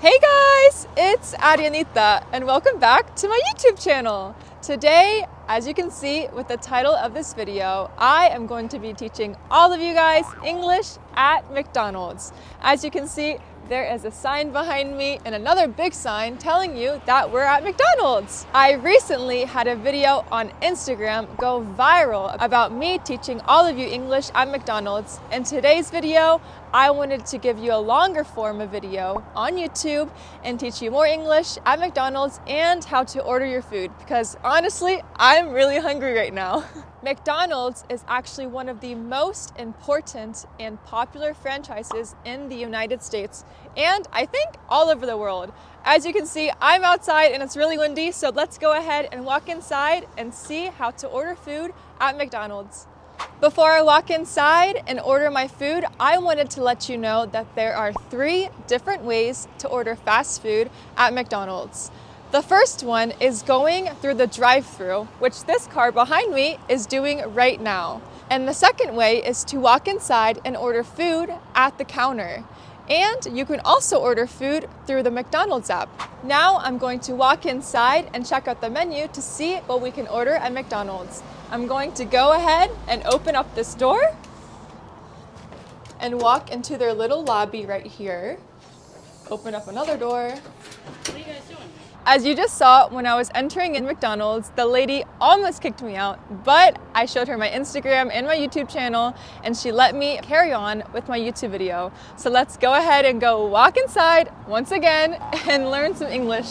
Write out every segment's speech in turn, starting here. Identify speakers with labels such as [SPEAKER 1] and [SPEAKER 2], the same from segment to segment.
[SPEAKER 1] Hey guys, it's Ariannita and welcome back to my YouTube channel. Today, as you can see with the title of this video, I am going to be teaching all of you guys English at McDonald's. As you can see, there is a sign behind me and another big sign telling you that we're at McDonald's. I recently had a video on Instagram go viral about me teaching all of you English at McDonald's. In today's video, I wanted to give you a longer form of video on YouTube and teach you more English at McDonald's and how to order your food because honestly, I'm really hungry right now. McDonald's is actually one of the most important and popular franchises in the United States and I think all over the world. As you can see, I'm outside and it's really windy, so let's go ahead and walk inside and see how to order food at McDonald's. Before I walk inside and order my food, I wanted to let you know that there are 3 different ways to order fast food at McDonald's. The first one is going through the drive-through, which this car behind me is doing right now. And the second way is to walk inside and order food at the counter. And you can also order food through the McDonald's app. Now I'm going to walk inside and check out the menu to see what we can order at McDonald's. I'm going to go ahead and open up this door and walk into their little lobby right here. Open up another door.
[SPEAKER 2] What are you guys doing?
[SPEAKER 1] As you just saw, when I was entering in McDonald's, the lady almost kicked me out, but I showed her my Instagram and my YouTube channel, and she let me carry on with my YouTube video. So let's go ahead and go walk inside once again and learn some English.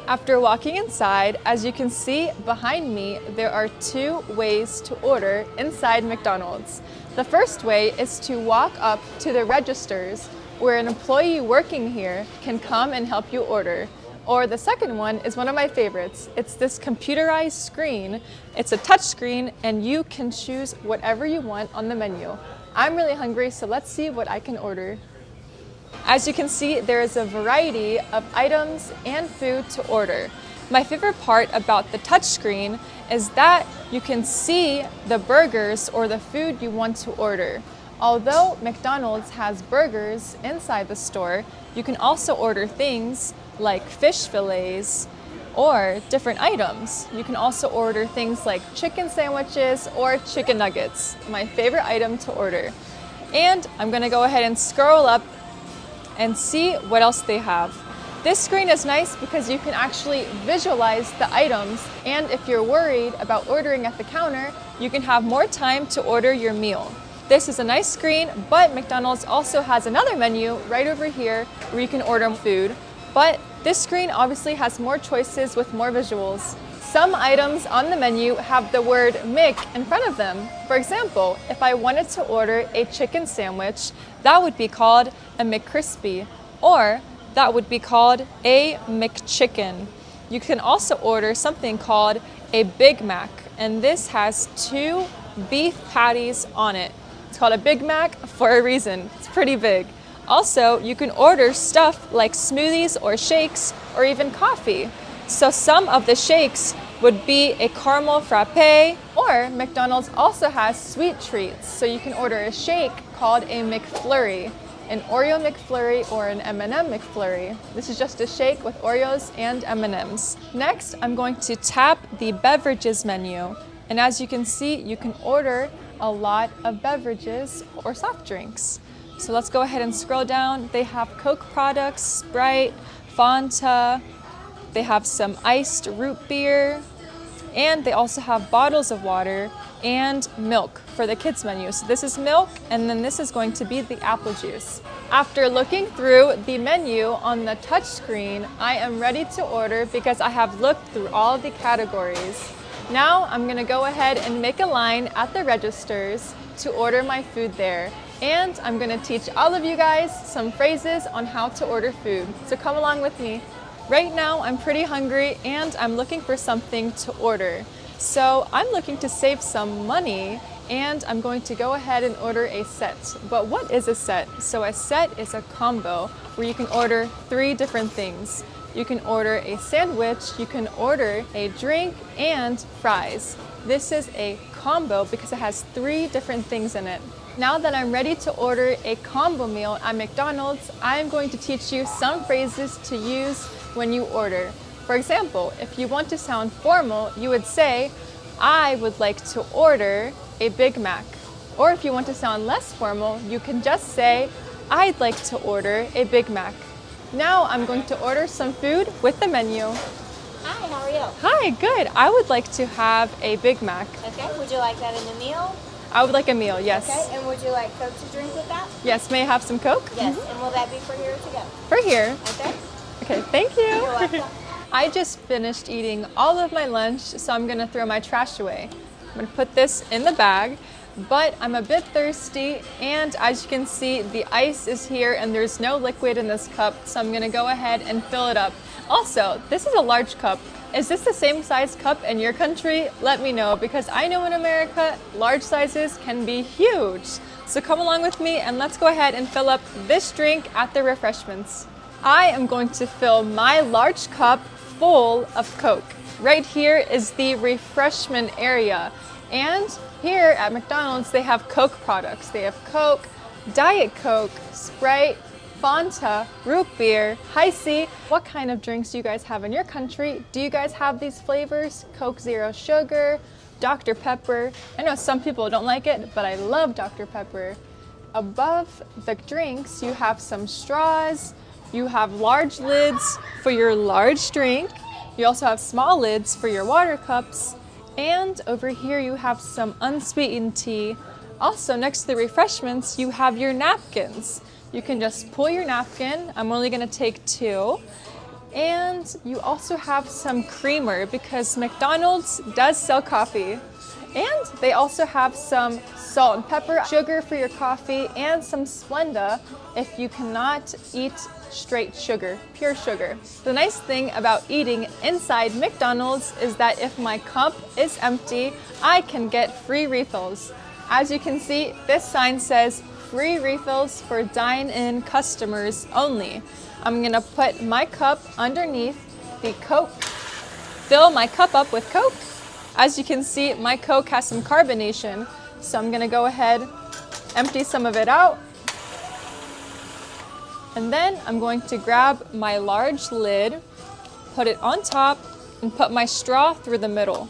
[SPEAKER 1] After walking inside, as you can see behind me, there are 2 ways to order inside McDonald's. The first way is to walk up to the registers where an employee working here can come and help you order. Or the second one is one of my favorites. It's this computerized screen. It's a touch screen and you can choose whatever you want on the menu. I'm really hungry, so let's see what I can order. As you can see, there is a variety of items and food to order. My favorite part about the touch screen is that you can see the burgers or the food you want to order. Although McDonald's has burgers inside the store, you can also order things like fish fillets or different items. You can also order things like chicken sandwiches or chicken nuggets, my favorite item to order. And I'm gonna go ahead and scroll up and see what else they have. This screen is nice because you can actually visualize the items, and if you're worried about ordering at the counter, you can have more time to order your meal. This is a nice screen, but McDonald's also has another menu right over here where you can order food. But this screen obviously has more choices with more visuals. Some items on the menu have the word Mc in front of them. For example, if I wanted to order a chicken sandwich, that would be called a McCrispy, or that would be called a McChicken. You can also order something called a Big Mac, and this has 2 beef patties on it. It's called a Big Mac for a reason. It's pretty big. Also, you can order stuff like smoothies or shakes or even coffee. So some of the shakes would be a caramel frappe, or McDonald's also has sweet treats. So you can order a shake called a McFlurry, an Oreo McFlurry or an M&M McFlurry. This is just a shake with Oreos and M&Ms. Next, I'm going to tap the beverages menu. And as you can see, you can order a lot of beverages or soft drinks. So let's go ahead and scroll down. They have Coke products, Sprite, Fanta. They have some iced root beer. And they also have bottles of water and milk for the kids menu. So this is milk, and then this is going to be the apple juice. After looking through the menu on the touch screen, I am ready to order because I have looked through all the categories. Now I'm gonna go ahead and make a line at the registers to order my food there. And I'm gonna teach all of you guys some phrases on how to order food. So come along with me. Right now I'm pretty hungry and I'm looking for something to order. So I'm looking to save some money and I'm going to go ahead and order a set. But what is a set? So a set is a combo where you can order 3 different things. You can order a sandwich, you can order a drink, and fries. This is a combo because it has 3 different things in it. Now that I'm ready to order a combo meal at McDonald's, I'm going to teach you some phrases to use when you order. For example, if you want to sound formal, you would say, I would like to order a Big Mac. Or if you want to sound less formal, you can just say, I'd like to order a Big Mac. Now I'm going to order some food with the menu.
[SPEAKER 2] Hi, how are you?
[SPEAKER 1] Hi, good. I would like to have a Big Mac.
[SPEAKER 2] Okay, would you like that in the meal?
[SPEAKER 1] I would like a meal, yes.
[SPEAKER 2] Okay, and would you like Coke to drink with that?
[SPEAKER 1] Yes, may I have some Coke?
[SPEAKER 2] Yes, and will that be for here to go?
[SPEAKER 1] For here.
[SPEAKER 2] Okay.
[SPEAKER 1] Okay, thank you.
[SPEAKER 2] You're welcome.
[SPEAKER 1] I just finished eating all of my lunch, so I'm gonna throw my trash away. I'm gonna put this in the bag, but I'm a bit thirsty, and as you can see, the ice is here and there's no liquid in this cup, so I'm gonna go ahead and fill it up. Also, this is a large cup. Is this the same size cup in your country? Let me know, because I know in America, large sizes can be huge. So come along with me and let's go ahead and fill up this drink at the refreshments. I am going to fill my large cup full of Coke. Right here is the refreshment area. And here at McDonald's, they have Coke products. They have Coke, Diet Coke, Sprite, Fanta, root beer, Hi-C. What kind of drinks do you guys have in your country? Do you guys have these flavors? Coke Zero Sugar, Dr. Pepper. I know some people don't like it, but I love Dr. Pepper. Above the drinks, you have some straws. You have large lids for your large drink. You also have small lids for your water cups. And over here you have some unsweetened tea. Also next to the refreshments, you have your napkins. You can just pull your napkin. I'm only gonna take 2. And you also have some creamer because McDonald's does sell coffee. And they also have some salt and pepper, sugar for your coffee, and some Splenda if you cannot eat straight sugar, pure sugar. The nice thing about eating inside McDonald's is that if my cup is empty, I can get free refills. As you can see, this sign says free refills for dine-in customers only. I'm gonna put my cup underneath the Coke, fill my cup up with Coke. As you can see, my Coke has some carbonation, so I'm gonna go ahead, empty some of it out. And then I'm going to grab my large lid, put it on top, and put my straw through the middle.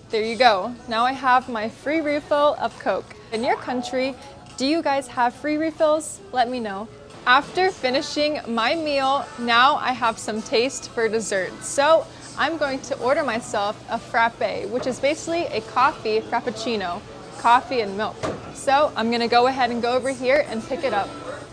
[SPEAKER 1] There you go. Now I have my free refill of Coke. In your country, do you guys have free refills? Let me know. After finishing my meal, now I have some taste for dessert. So I'm going to order myself a frappe, which is basically a coffee frappuccino, coffee and milk. So I'm gonna go ahead and go over here and pick it up.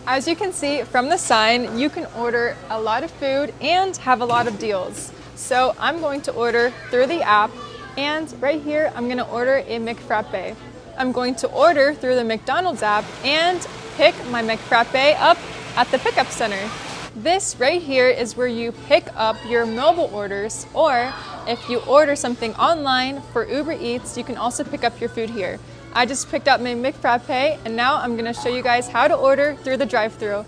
[SPEAKER 1] As you can see from the sign, you can order a lot of food and have a lot of deals. So I'm going to order through the app, and right here I'm gonna order a McFrappe. I'm going to order through the McDonald's app and pick my McFrappe up at the pickup center. This right here is where you pick up your mobile orders, or if you order something online for Uber Eats, you can also pick up your food here. I just picked up my McFrappe, and now I'm gonna show you guys how to order through the drive-thru.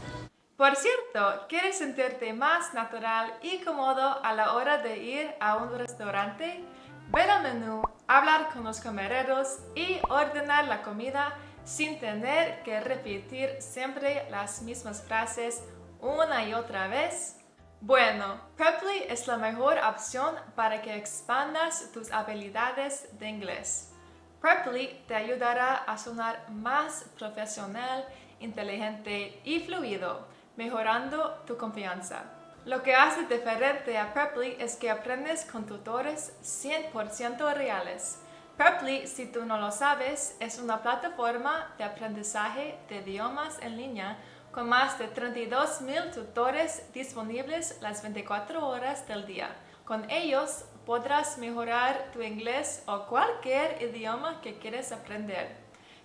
[SPEAKER 1] Por cierto, ¿quieres sentirte más natural y cómodo a la hora de ir a un restaurante? Ver el menú, hablar con los camareros y ordenar la comida sin tener que repetir siempre las mismas frases una y otra vez? Bueno, Preply es la mejor opción para que expandas tus habilidades de inglés. Preply te ayudará a sonar más profesional, inteligente y fluido, mejorando tu confianza. Lo que hace diferente a Preply es que aprendes con tutores 100% reales. Preply, si tú no lo sabes, es una plataforma de aprendizaje de idiomas en línea con más de 32,000 tutores disponibles las 24 horas del día. Con ellos podrás mejorar tu inglés o cualquier idioma que quieres aprender.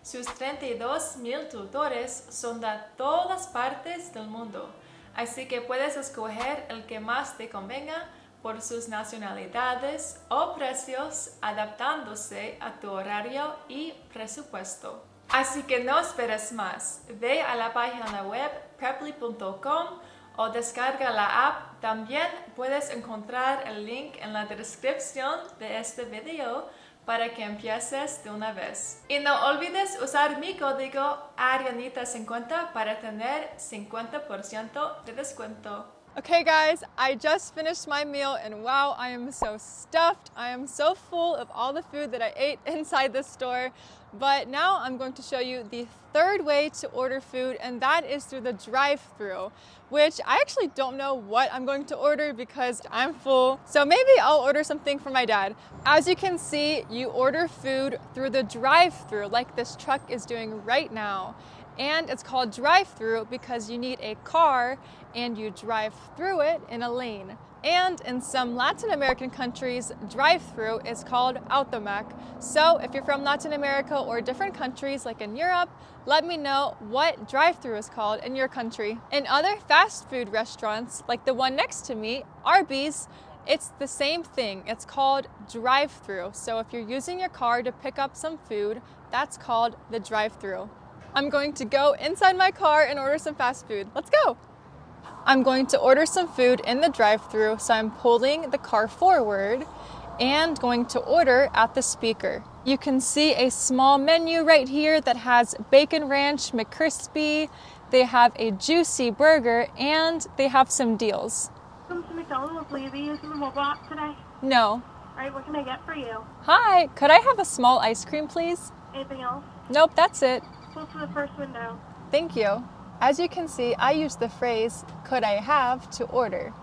[SPEAKER 1] Sus 32,000 tutores son de todas partes del mundo, así que puedes escoger el que más te convenga por sus nacionalidades o precios, adaptándose a tu horario y presupuesto. Así que no esperes más. Ve a la página web preply.com o descarga la app. También puedes encontrar el link en la descripción de este video para que empieces de una vez. Y no olvides usar mi código Ariannita50 para tener 50% de descuento. Okay guys, I just finished my meal and wow, I am so stuffed. I am so full of all the food that I ate inside this store. But now I'm going to show you the third way to order food, and that is through the drive-through, which I actually don't know what I'm going to order because I'm full. So maybe I'll order something for my dad. As you can see, you order food through the drive-through like this truck is doing right now. And it's called drive-through because you need a car and you drive through it in a lane. And in some Latin American countries, drive-through is called automac. So if you're from Latin America or different countries like in Europe, let me know what drive-through is called in your country. In other fast food restaurants, like the one next to me, Arby's, it's the same thing. It's called drive-through. So if you're using your car to pick up some food, that's called the drive-through. I'm going to go inside my car and order some fast food. Let's go. I'm going to order some food in the drive-through, so I'm pulling the car forward and going to order at the speaker. You can see a small menu right here that has Bacon Ranch McCrispy, they have a juicy burger, and they have some deals.
[SPEAKER 3] Welcome to McDonald's. Will you be using the mobile app today?
[SPEAKER 1] No.
[SPEAKER 3] All right, what can I get for you?
[SPEAKER 1] Hi, could I have a small ice cream, please?
[SPEAKER 3] Anything else?
[SPEAKER 1] Nope, that's it.
[SPEAKER 3] Go to the first window.
[SPEAKER 1] Thank you. As you can see, I use the phrase, could I have, to order.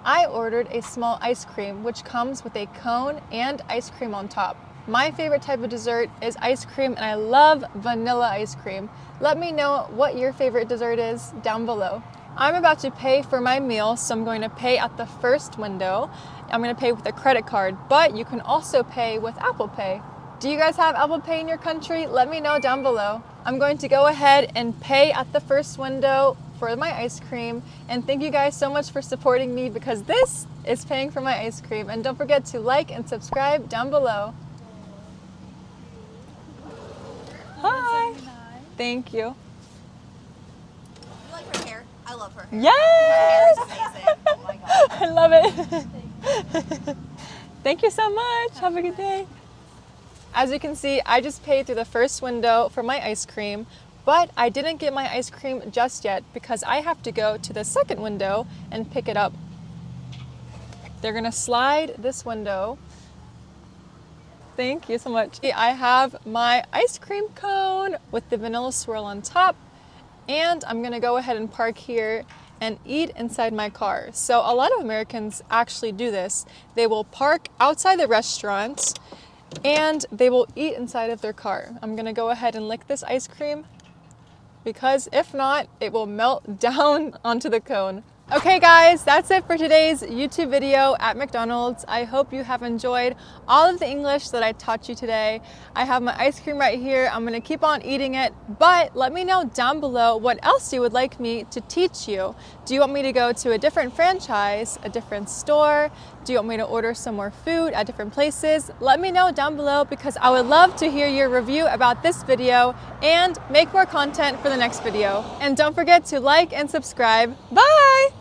[SPEAKER 1] I ordered a small ice cream, which comes with a cone and ice cream on top. My favorite type of dessert is ice cream, and I love vanilla ice cream. Let me know what your favorite dessert is down below. I'm about to pay for my meal, so I'm going to pay at the first window. I'm going to pay with a credit card, but you can also pay with Apple Pay. Do you guys have Apple Pay in your country? Let me know down below. I'm going to go ahead and pay at the first window for my ice cream. And thank you guys so much for supporting me because this is paying for my ice cream. And don't forget to like and subscribe down below. Hi. Thank you.
[SPEAKER 4] You like her hair? I love her hair.
[SPEAKER 1] Yes!
[SPEAKER 4] Her hair is amazing. Oh my god.
[SPEAKER 1] I love it. Thank you so much. Have a good day. As you can see, I just paid through the first window for my ice cream, but I didn't get my ice cream just yet because I have to go to the second window and pick it up. They're gonna slide this window. Thank you so much. I have my ice cream cone with the vanilla swirl on top, and I'm gonna go ahead and park here and eat inside my car. So a lot of Americans actually do this. They will park outside the restaurant and they will eat inside of their car. I'm gonna go ahead and lick this ice cream because if not, it will melt down onto the cone. Okay guys, that's it for today's YouTube video at McDonald's. I hope you have enjoyed all of the English that I taught you today. I have my ice cream right here. I'm gonna keep on eating it, but let me know down below what else you would like me to teach you. Do you want me to go to a different franchise, a different store? Do you want me to order some more food at different places? Let me know down below because I would love to hear your review about this video and make more content for the next video. And don't forget to like and subscribe. Bye!